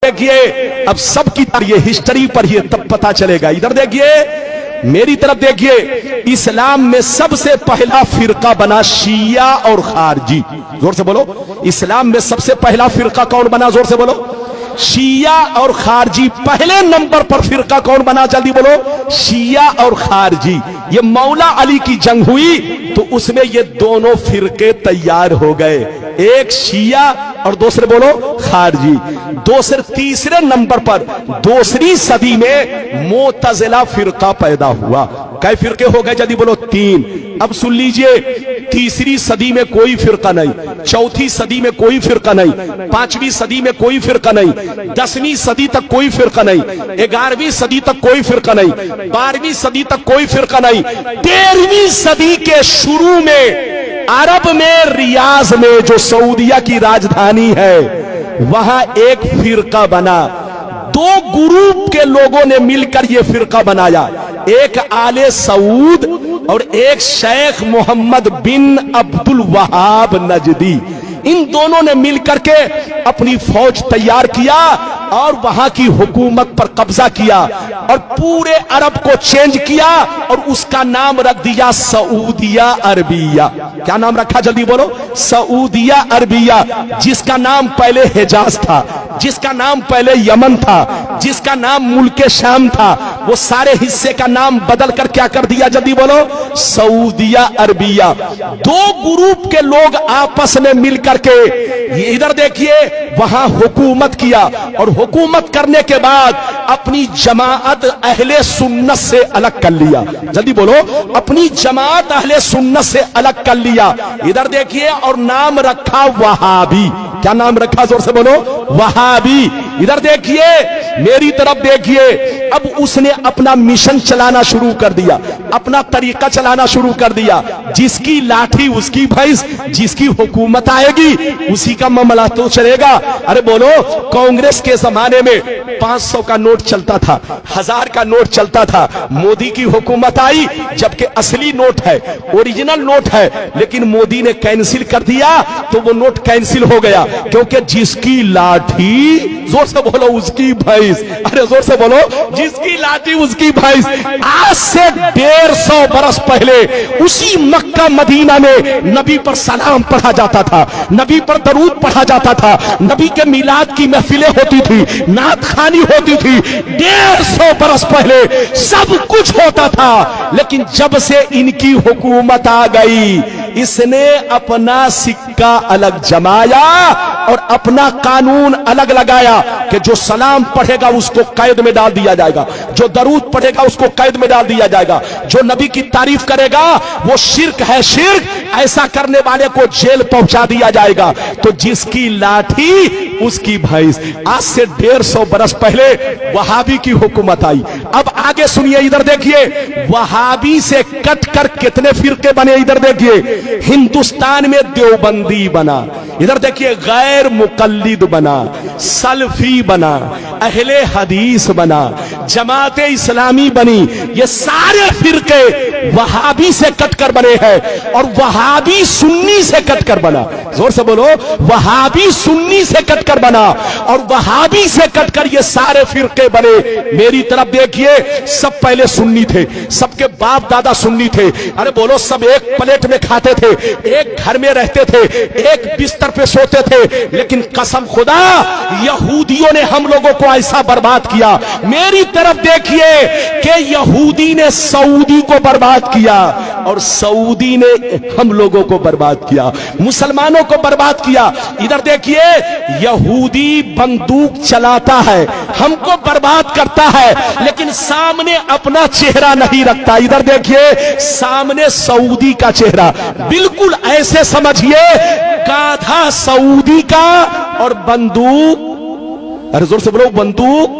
دیکھیے اب سب کی یہ ہسٹری پڑھیے تب پتا چلے گا. ادھر دیکھیے میری طرف دیکھیے, اسلام میں سب سے پہلا فرقہ بنا شیعہ اور خارجی. زور سے بولو, اسلام میں سب سے پہلا فرقہ کون بنا؟ زور سے بولو. شیعہ اور خارجی. پہلے نمبر پر فرقہ کون بنا؟ جلدی بولو. شیعہ اور خارجی. یہ مولا علی کی جنگ ہوئی تو اس میں یہ دونوں فرقے تیار ہو گئے, ایک شیعہ اور دوسرے بولو خارجی. تیسرے نمبر پر دوسری صدی میں معتزلہ فرقہ پیدا ہوا. کئی فرقے ہو گئے؟ جلدی بولو. 3. اب سن لیجئے, تیسری صدی میں کوئی فرقہ نہیں, چوتھی صدی میں کوئی فرقہ نہیں, 5ویں صدی میں کوئی فرقہ نہیں, 10ویں صدی تک کوئی فرقہ نہیں, 11ویں صدی تک کوئی فرقہ نہیں, 12ویں صدی تک کوئی فرقہ نہیں. 13ویں صدی کے شروع میں عرب میں ریاض میں جو سعودیہ کی راجدھانی ہے وہاں ایک فرقہ بنا. 2 گروپ کے لوگوں نے مل کر یہ فرقہ بنایا, ایک آل سعود اور ایک شیخ محمد بن عبد الوہاب نجدی. ان دونوں نے مل کر کے اپنی فوج تیار کیا اور وہاں کی حکومت پر قبضہ کیا اور پورے عرب کو چینج کیا اور اس کا نام رکھ دیا سعودیہ عربیہ. کیا نام رکھا؟ جلدی بولو. سعودیہ عربیہ. جس کا نام پہلے حجاز تھا, جس کا نام پہلے یمن تھا, جس کا نام ملک شام تھا, وہ سارے حصے کا نام بدل کر کیا کر دیا؟ جلدی بولو. سعودیہ عربیہ. 2 گروپ کے لوگ آپس میں مل کر کے ادھر دیکھیے وہاں حکومت کیا اور حکومت کرنے کے بعد اپنی جماعت اہل سنت سے الگ کر لیا. جلدی بولو. اپنی جماعت اہل سنت سے الگ کر لیا. ادھر دیکھیے اور نام رکھا وہابی. کیا نام رکھا؟ زور سے بولو. وہابی. ادھر دیکھیے میری طرف دیکھیے, اب اس نے اپنا مشن چلانا شروع کر دیا, اپنا طریقہ چلانا شروع کر دیا. جس کی لاٹھی اس کی بھینس, جس کی حکومت آئے گی اسی کا معاملہ تو چلے گا. ارے بولو, کانگریس کے زمانے میں 500 کا نوٹ چلتا تھا, 1000 کا نوٹ چلتا تھا. مودی کی حکومت آئی, جبکہ اصلی نوٹ ہے, اوریجنل نوٹ ہے, لیکن مودی نے کینسل کر دیا تو وہ نوٹ کینسل ہو گیا, کیونکہ جس کی لاٹھی, زور سے بولو, اس کی بھینس. ارے زور سے بولو, جس کی لاٹھی اس کی بھینس. آج سے 150 برس پہلے اسی مکہ مدینہ میں نبی پر سلام پڑھا جاتا تھا, نبی پر درود پڑھا جاتا تھا, نبی کے میلاد کی محفلیں ہوتی تھی, نعت خوانی ہوتی تھی. 150 برس پہلے سب کچھ ہوتا تھا, لیکن جب سے ان کی حکومت آ گئی اس نے اپنا سکہ الگ جمایا اور اپنا قانون الگ لگایا کہ جو سلام پڑھے گا اس کو قید میں ڈال دیا جائے گا, جو درود پڑھے گا اس کو قید میں ڈال دیا جائے گا, جو نبی کی تعریف کرے گا وہ شرک ہے شرک, ایسا کرنے والے کو جیل پہنچا دیا جائے گا. تو جس کی لاٹھی اس کی بھینس. آج سے 150 برس پہلے وہابی کی حکومت آئی. اب آگے سنیے, ادھر دیکھیے وہابی سے کٹ کر کتنے فرقے بنے. ادھر دیکھیے ہندوستان میں دیوبندی بنا, ادھر دیکھیے غیر مقلد بنا, سلفی بنا, اہل حدیث بنا, جماعت اسلامی بنی. یہ سارے فرقے وہابی سے کٹ کر بنے ہیں اور وہابی سنی سے کٹ کر بنا. زور سے بولو. وہابی سنی سے کٹ کر بنا اور وہابی سے کٹ کر یہ سارے فرقے بنے. میری طرف دیکھیے, سب پہلے سنی تھے, سب کے باپ دادا سنی تھے. ارے بولو, سب ایک پلیٹ میں کھاتے تھے, ایک گھر میں رہتے تھے, ایک بستر پہ سوتے تھے. لیکن قسم خدا یہودیوں نے ہم لوگوں کو ایسا برباد کیا. میری طرف دیکھیے کہ یہودی نے سعودی کو برباد کیا اور سعودی نے ہم لوگوں کو برباد کیا, مسلمانوں کو برباد کیا. ادھر دیکھیے یہودی بندوق چلاتا ہے, ہم کو برباد کرتا ہے, لیکن سامنے اپنا چہرہ نہیں رکھتا. ادھر دیکھیے سامنے سعودی کا چہرہ, بالکل ایسے سمجھیے گادھا سعودی کا اور بندوق, ارے زور سے بولو, بندوق,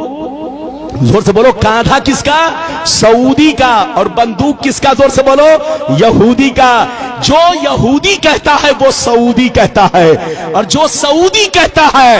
زور سے بولو, کاندھا کس کا؟ سعودی کا, اور بندوق کس کا؟ زور سے بولو, یہودی کا. جو یہودی کہتا ہے وہ سعودی کہتا ہے, اور جو سعودی کہتا ہے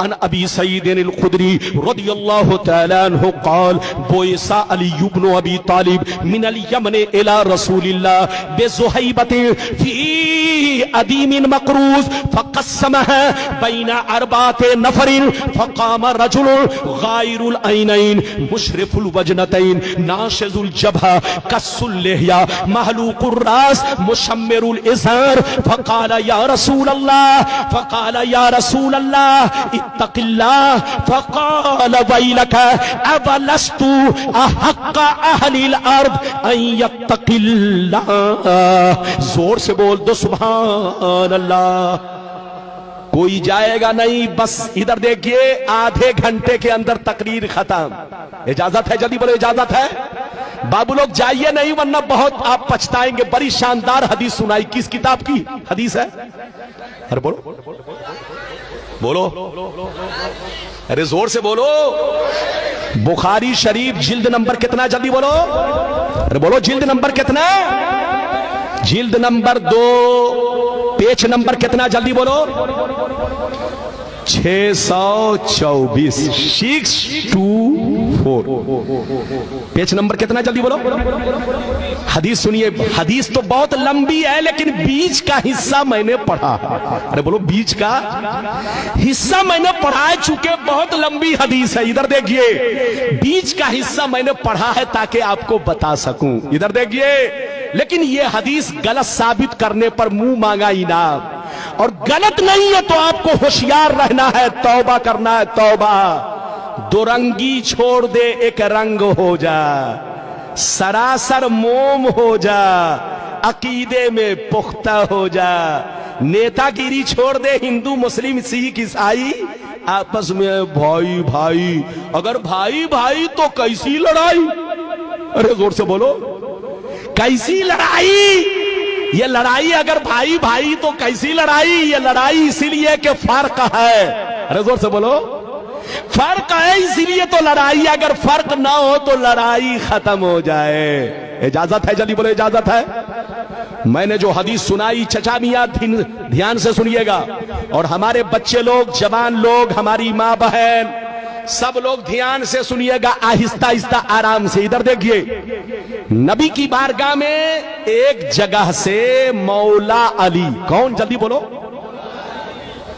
عن ابی سعید الخدری رضی اللہ تعالی عنہ قال بعث علی بن ابی طالب من الیمن الى رسول اللہ بزہیبۃ فی ادیم مقروض فقسمها بین اربعۃ نفر فقام رجل غائر العینین مشرف الوجنتین ناشز الجبهہ کس اللحیہ محلوق الراس مشمر الازار فقال یا رسول اللہ اتق اللہ فقال ویلک اولست احق اہل الارض ان یتق اللہ. زور سے بول دو سبحان اللہ. کوئی جائے گا نہیں, بس ادھر دیکھیے آدھے گھنٹے کے اندر تقریر ختم. اجازت ہے؟ جلدی بولو اجازت ہے. بابو لوگ جائیے نہیں ورنہ بہت آپ پچھتائیں گے. بڑی شاندار حدیث سنائی. کس کتاب کی حدیث ہے؟ ارے بولو بولو, ارے زور سے بولو. بخاری شریف جلد نمبر کتنا؟ جلدی بولو. ارے بولو جلد نمبر کتنا؟ جلد نمبر 2 پیج نمبر کتنا؟ جلدی بولو. 624 624 پیج نمبر کتنا؟ جلدی بولو. حدیث سنیے. حدیث تو بہت لمبی ہے لیکن بیچ کا حصہ میں نے پڑھا. ارے بولو بیچ کا حصہ میں نے پڑھا ہے چونکہ بہت لمبی حدیث ہے. ادھر دیکھیے بیچ کا حصہ میں نے پڑھا ہے تاکہ آپ کو بتا سکوں. ادھر دیکھیے. لیکن یہ حدیث غلط ثابت کرنے پر منہ مانگا انعام, اور غلط نہیں ہے تو آپ کو ہوشیار رہنا ہے, توبہ کرنا ہے. توبہ. دو رنگی چھوڑ دے, ایک رنگ ہو جا, سراسر موم ہو جا, عقیدے میں پختہ ہو جا. نیتا گیری چھوڑ دے, ہندو مسلم سکھ عیسائی آپس میں بھائی بھائی. اگر بھائی بھائی تو کیسی لڑائی؟ ارے زور سے بولو. کیسی لڑائی؟ یہ لڑائی اگر بھائی بھائی تو کیسی لڑائی؟ یہ لڑائی اسی لیے کہ فرق ہے. ارے زور سے بولو. فرق ہے اسی لیے تو لڑائی. اگر فرق نہ ہو تو لڑائی ختم ہو جائے. اجازت ہے؟ جلدی بولو اجازت ہے. میں نے جو حدیث سنائی چچا میاں دھیان سے سنیے گا, اور ہمارے بچے لوگ, جوان لوگ, ہماری ماں بہن, سب لوگ دھیان سے سنیے گا, آہستہ آہستہ آرام سے. ادھر دیکھیے. نبی کی بارگاہ میں ایک جگہ سے مولا علی, کون؟ جلدی بولو.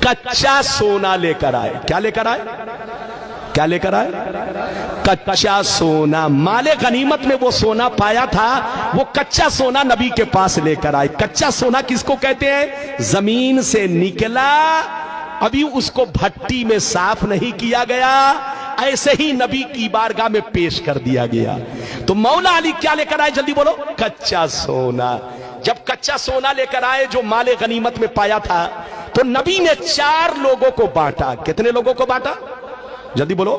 کچا سونا لے کر آئے. کیا لے کر آئے؟ کیا لے کر آئے؟ کچا سونا. مال غنیمت میں وہ سونا پایا تھا, وہ کچا سونا نبی کے پاس لے کر آئے. کچا سونا کس کو کہتے ہیں؟ زمین سے نکلا, ابھی اس کو بھٹی میں صاف نہیں کیا گیا, ایسے ہی نبی کی بارگاہ میں پیش کر دیا گیا. تو مولا علی کیا لے کر آئے؟ جلدی بولو. کچا سونا. جب کچا سونا لے کر آئے جو مال غنیمت میں پایا تھا, تو نبی نے 4 لوگوں کو بانٹا. کتنے لوگوں کو بانٹا؟ جلدی بولو.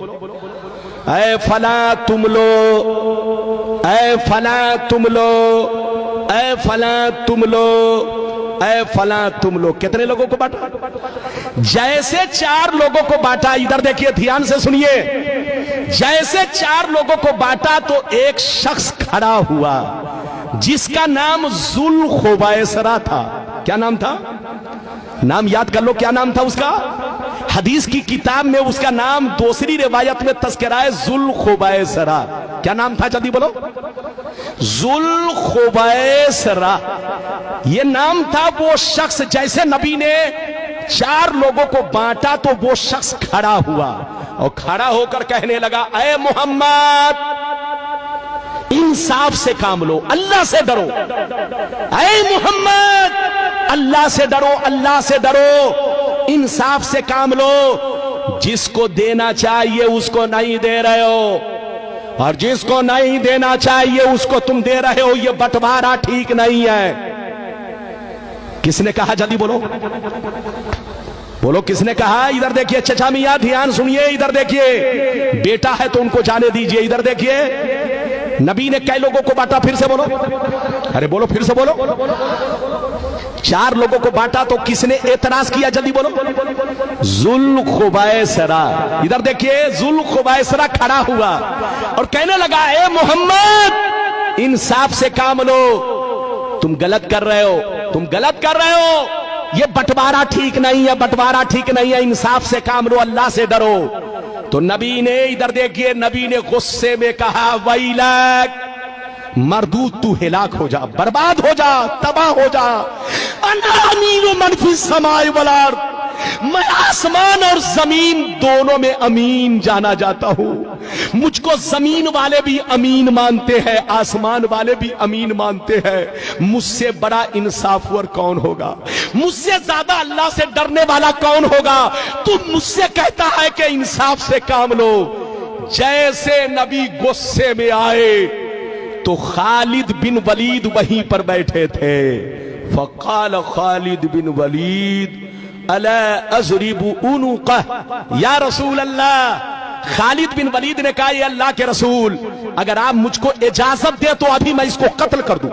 اے فلاں تم لو, اے فلاں تم لو, اے فلاں تم لو, اے فلاں تم لو. کتنے لوگوں کو بانٹا؟ جیسے 4 لوگوں کو بانٹا, ادھر دیکھیے دھیان سے سنیے, جیسے 4 لوگوں کو بانٹا تو ایک شخص کھڑا ہوا جس کا نام ذوالخویسرہ تھا. کیا نام تھا؟ نام یاد کر لو. کیا نام تھا اس کا؟ حدیث کی کتاب میں اس کا نام دوسری روایت میں تذکرہ ہے ذوالخویسرہ. کیا نام تھا؟ جلدی بولو. ذوالخویسرہ یہ نام تھا. وہ شخص جیسے نبی نے 4 لوگوں کو بانٹا تو وہ شخص کھڑا ہوا اور کھڑا ہو کر کہنے لگا, اے محمد انصاف سے کام لو, اللہ سے ڈرو. اے محمد اللہ سے ڈرو, اللہ سے ڈرو, انصاف سے کام لو. جس کو دینا چاہیے اس کو نہیں دے رہے ہو, اور جس کو نہیں دینا چاہیے اس کو تم دے رہے ہو. یہ بٹوارا ٹھیک نہیں ہے. کس نے کہا؟ جلدی بولو بولو. کس نے کہا؟ ادھر دیکھیے چچا میاں دھیان سنیے. ادھر دیکھیے. بیٹا ہے تو ان کو جانے دیجئے. ادھر دیکھیے نبی نے کئی لوگوں کو بانٹا؟ پھر سے بولو. ارے بولو پھر سے بولو. 4 لوگوں کو بانٹا تو کس نے اعتراض کیا؟ جلدی بولو. ذوالخویسرہ. ادھر دیکھیے ذوالخویسرہ کھڑا ہوا اور کہنے لگا, اے محمد انصاف سے کام لو, تم غلط کر رہے ہو, تم غلط کر رہے ہو. یہ بٹوارا ٹھیک نہیں ہے، بٹوارا ٹھیک نہیں ہے، انصاف سے کام لو، اللہ سے ڈرو۔ تو نبی نے ادھر دیکھیے، نبی نے غصے میں کہا ویلک، مردود تو ہلاک ہو جا، برباد ہو جا، تباہ ہو جا۔ انا امین من فی السماء والارض، میں آسمان اور زمین دونوں میں امین جانا جاتا ہوں۔ مجھ کو زمین والے بھی امین مانتے ہیں، آسمان والے بھی امین مانتے ہیں۔ مجھ سے بڑا انصافور کون ہوگا؟ مجھ سے زیادہ اللہ سے ڈرنے والا کون ہوگا؟ تو مجھ سے کہتا ہے کہ انصاف سے کام لو۔ جیسے نبی غصے میں آئے تو خالد بن ولید وہیں پر بیٹھے تھے۔ فقال خالد بن ولید الا اضرب عنقہ یا رسول اللہ۔ خالد بن ولید نے کہا یہ اللہ کے رسول، اگر آپ مجھ کو اجازت دے تو ابھی میں اس کو قتل کر دوں۔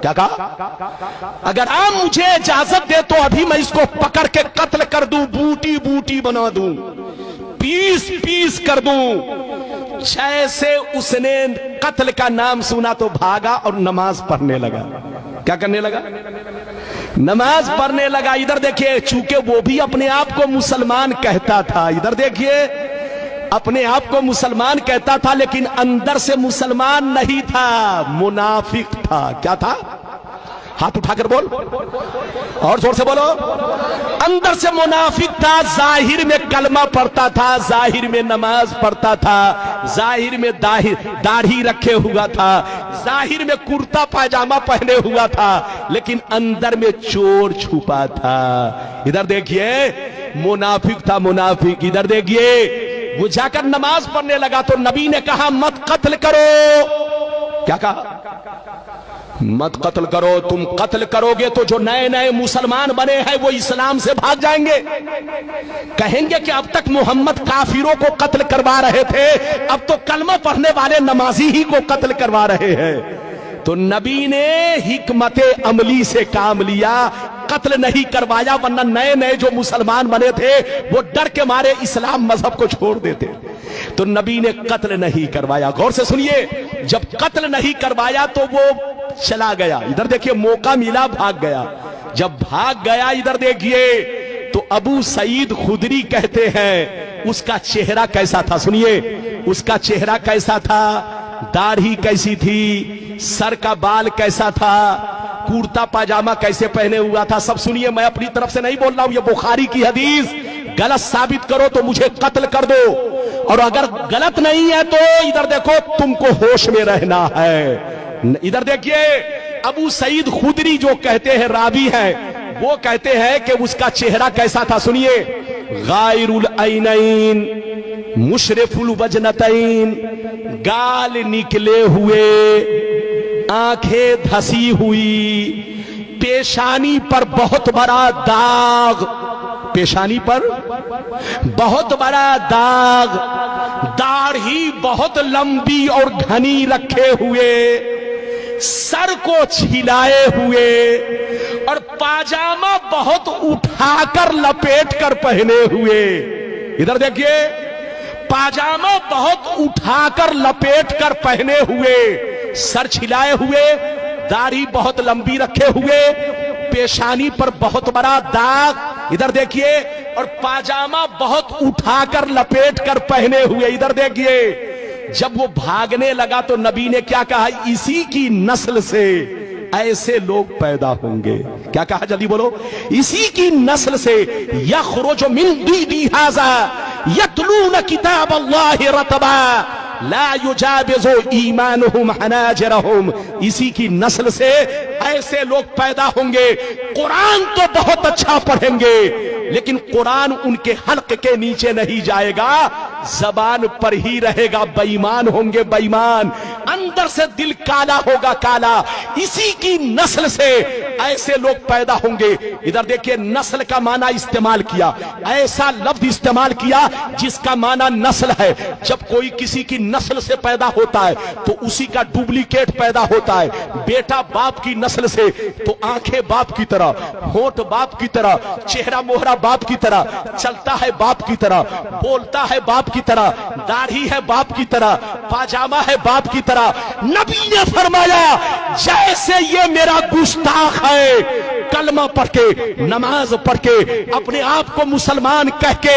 کیا کہا؟ اگر آپ مجھے اجازت دے تو ابھی میں اس کو پکڑ کے قتل کر دوں، بوٹی بوٹی بنا دوں، پیس پیس کر دوں۔ جیسے اس نے قتل کا نام سنا تو بھاگا اور نماز پڑھنے لگا۔ کیا کرنے لگا؟ نماز پڑھنے لگا۔ ادھر دیکھیے، چونکہ وہ بھی اپنے آپ کو مسلمان کہتا تھا، ادھر دیکھیے، اپنے آپ کو مسلمان کہتا تھا لیکن اندر سے مسلمان نہیں تھا، منافق تھا۔ کیا تھا؟ ہاتھ اٹھا کر بول، اور زور سے بولو۔ اندر سے منافق تھا، ظاہر میں کلمہ پڑھتا تھا، ظاہر میں نماز پڑھتا تھا، ظاہر میں داڑھی رکھے ہوا تھا، ظاہر میں کرتا پاجامہ پہنے ہوا تھا، لیکن اندر میں چور چھپا تھا۔ ادھر دیکھیے، منافق تھا، منافق۔ ادھر دیکھیے، وہ جا کر نماز پڑھنے لگا تو نبی نے کہا مت قتل کرو۔ کیا کہا؟ مت قتل کرو۔ تم قتل کرو گے تو جو نئے نئے مسلمان بنے ہیں وہ اسلام سے بھاگ جائیں گے، کہیں گے کہ اب تک محمد کافروں کو قتل کروا رہے تھے، اب تو کلمہ پڑھنے والے نمازی ہی کو قتل کروا رہے ہیں۔ تو نبی نے حکمت عملی سے کام لیا، قتل نہیں کروایا، ورنہ نئے نئے جو مسلمان بنے تھے وہ ڈر کے مارے اسلام مذہب کو چھوڑ دیتے۔ تو نبی نے قتل نہیں کروایا۔ غور سے سنیے، جب قتل نہیں کروایا تو وہ چلا گیا۔ ادھر دیکھیے، موقع ملا، بھاگ گیا۔ جب بھاگ گیا، ادھر دیکھیے، تو ابو سعید خدری کہتے ہیں اس کا چہرہ کیسا تھا؟ سنیے، اس کا چہرہ کیسا تھا، داڑھی کیسی تھی، سر کا بال کیسا تھا، کرتا پاجامہ کیسے پہنے ہوا تھا، سب سنیے۔ میں اپنی طرف سے نہیں بول رہا ہوں، یہ بخاری کی حدیث، غلط ثابت کرو تو مجھے قتل کر دو، اور اگر غلط نہیں ہے تو ادھر دیکھو تم کو ہوش میں رہنا ہے۔ ادھر دیکھیے، ابو سعید خدری جو کہتے ہیں راوی ہیں، وہ کہتے ہیں کہ اس کا چہرہ کیسا تھا؟ سنیے، غائر العینین، مشرف الوجنتین، گال نکلے ہوئے، آنکھیں دھسی ہوئی، پیشانی پر بہت بڑا داغ، پیشانی پر بہت بڑا داغ، داڑھی بہت لمبی اور گھنی رکھے ہوئے، سر کو چھلائے ہوئے، اور پاجامہ بہت اٹھا کر لپیٹ کر پہنے ہوئے۔ ادھر دیکھیے، پاجامہ بہت اٹھا کر لپیٹ کر پہنے ہوئے، سر چھلائے ہوئے، داڑھی بہت لمبی رکھے ہوئے، پیشانی پر بہت بڑا داغ، ادھر دیکھیے، اور پاجامہ بہت اٹھا کر لپیٹ کر پہنے ہوئے۔ ادھر دیکھیے، جب وہ بھاگنے لگا تو نبی نے کیا کہا؟ اسی کی نسل سے ایسے لوگ پیدا ہوں گے۔ کیا کہا؟ جلدی بولو۔ اسی کی نسل سے یخرج من دیدی ھذا یتلون کتاب اللہ رتبا لا یجاوز ایمانہم حناجرہم، اسی کی نسل سے ایسے لوگ پیدا ہوں گے، قرآن تو بہت اچھا پڑھیں گے لیکن قرآن ان کے حلق کے نیچے نہیں جائے گا، زبان پر ہی رہے گا، بے ایمان ہوں گے، بے ایمان، اندر سے دل کالا ہوگا، کالا۔ اسی کی نسل سے ایسے لوگ پیدا ہوں گے۔ ادھر دیکھیے، نسل کا معنی استعمال کیا، ایسا لفظ استعمال کیا جس کا معنی نسل ہے۔ جب کوئی کسی کی نسل سے پیدا ہوتا ہے تو اسی کا ڈپلیکیٹ پیدا ہوتا ہے۔ بیٹا باپ کی نسل سے تو آنکھیں باپ کی طرح، ہونٹ باپ کی طرح، چہرہ مہرہ باپ کی طرح، چلتا ہے باپ کی طرح، بولتا ہے باپ کی طرح، داڑھی ہے باپ کی طرح، پاجامہ ہے باپ کی طرح۔ نبی نے فرمایا جیسے یہ میرا گستاخ ہے کلمہ پڑھ کے نماز پڑھ کے اپنے آپ کو مسلمان کہہ کے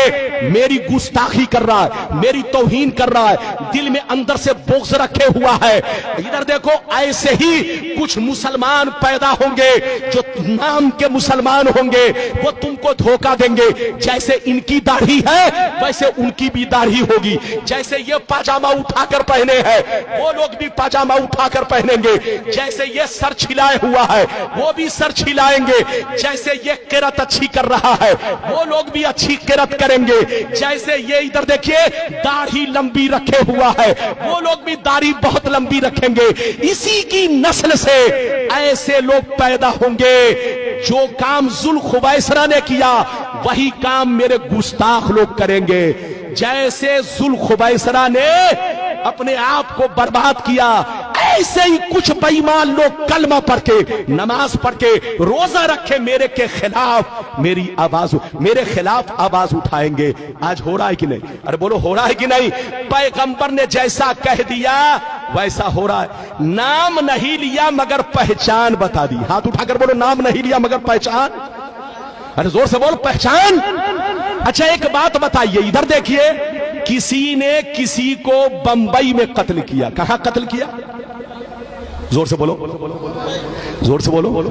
میری گستاخی کر رہا ہے, میری توہین کر رہا ہے, دل میں اندر سے بغض رکھے ہوا ہے. ادھر دیکھو ایسے ہی کچھ مسلمان پیدا ہوں گے جو نام کے مسلمان ہوں گے, وہ تم کو دھوکہ دیں گے. جیسے ان کی داڑھی ہے ویسے ان کی بھی داڑھی ہوگی, جیسے یہ پاجامہ اٹھا کر پہنے ہیں وہ لوگ بھی پاجامہ اٹھا کر پہنیں گے, جیسے یہ سر چھلائے ہوا ہے وہ بھی سر چھلائیں گے, جیسے یہ قرت اچھی کر رہا ہے وہ لوگ بھی اچھی قرت کریں گے, جیسے یہ ادھر دیکھیے داڑھی لمبی رکھے ہوا ہے وہ لوگ بھی داڑھی بہت لمبی رکھیں گے. اسی کی نسل سے ایسے لوگ پیدا ہوں گے جو کام ذوالخویسرہ نے کیا وہی کام میرے گستاخ لوگ کریں گے. جیسے ذوالخویسرہ نے اپنے آپ کو برباد کیا ایسے ہی کچھ بے ایمان لوگ کلمہ پڑھ کے نماز پڑھ کے روزہ رکھے میرے کے خلاف میرے خلاف آواز اٹھائیں گے. آج ہو رہا ہے کہ نہیں؟ ارے بولو ہو رہا ہے کہ نہیں؟ پیغمبر نے جیسا کہہ دیا ویسا ہو رہا ہے. نام نہیں لیا مگر پہچان بتا دی. ہاتھ اٹھا کر بولو نام نہیں لیا مگر پہچان. ارے زور سے بول پہچان. اچھا ایک بات بتائیے, ادھر دیکھیے, کسی نے کسی کو بمبئی میں قتل کیا. کہاں قتل کیا؟ زور سے بولو, زور سے بولو.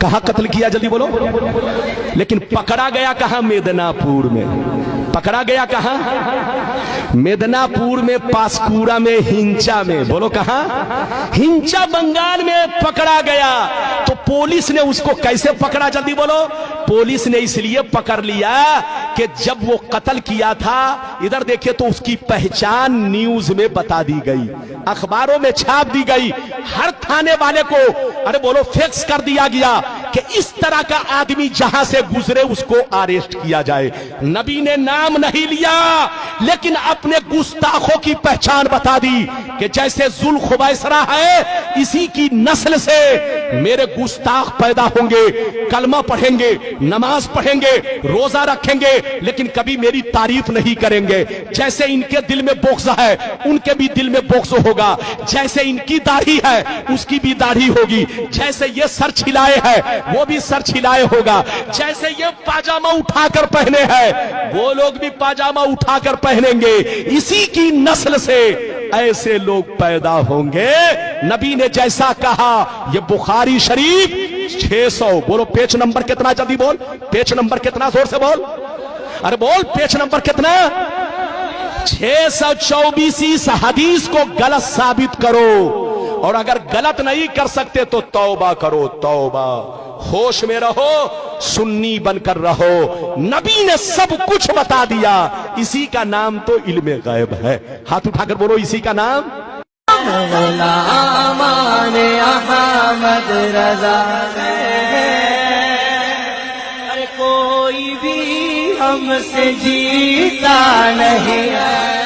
کہاں قتل کیا؟ جلدی بولو. لیکن پکڑا گیا کہاں؟ میدناپور میں. پکڑا گیا کہاں؟ میدناپور میں, پاسکورا میں, ہنچا میں. بولو کہاں؟ ہنچا بنگال میں پکڑا گیا. تو پولیس نے اس کو کیسے پکڑا؟ جلدی بولو. پولیس نے اس لیے پکڑ لیا کہ جب وہ قتل کیا تھا ادھر دیکھیں تو اس کی پہچان نیوز میں بتا دی گئی, اخباروں میں چھاپ دی گئی, ہر تھانے والے کو ارے بولو فیکس کر دیا گیا کہ اس طرح کا آدمی جہاں سے گزرے اس کو اریسٹ کیا جائے. نبی نے نام نہیں لیا لیکن اپنے گستاخوں کی پہچان بتا دی کہ جیسے ذوالخویسرہ ہے اسی کی نسل سے میرے گستاخ پیدا ہوں گے, کلمہ پڑھیں گے, نماز پڑھیں گے, روزہ رکھیں گے, لیکن کبھی میری تعریف نہیں کریں گے. جیسے ان کے دل میں بغض ہے ان کے بھی دل میں بغض ہوگا, جیسے ان کی داڑھی ہے اس کی بھی داڑھی ہوگی, جیسے یہ سر چھلائے ہے وہ بھی سر چھلائے ہوگا, جیسے یہ پاجامہ اٹھا کر پہنے ہیں وہ لوگ بھی پاجامہ اٹھا کر پہنیں گے. اسی کی نسل سے ایسے لوگ پیدا ہوں گے. نبی نے جیسا کہا, یہ بخاری شریف 600. بولو پیج نمبر کتنا؟ جلدی بول پیج نمبر کتنا؟ زور سے بول. ارے بول پیج نمبر کتنا؟ 624. اس حدیث کو غلط ثابت کرو, اور اگر غلط نہیں کر سکتے تو توبہ کرو, توبہ. ہوش میں رہو, سنی بن کر رہو. نبی نے سب کچھ بتا دیا, اسی کا نام تو علم غیب ہے. ہاتھ اٹھا کر بولو اسی کا نام. امان احمد رضا ہے, ارے کوئی بھی ہم سے جیتا نہیں ہے.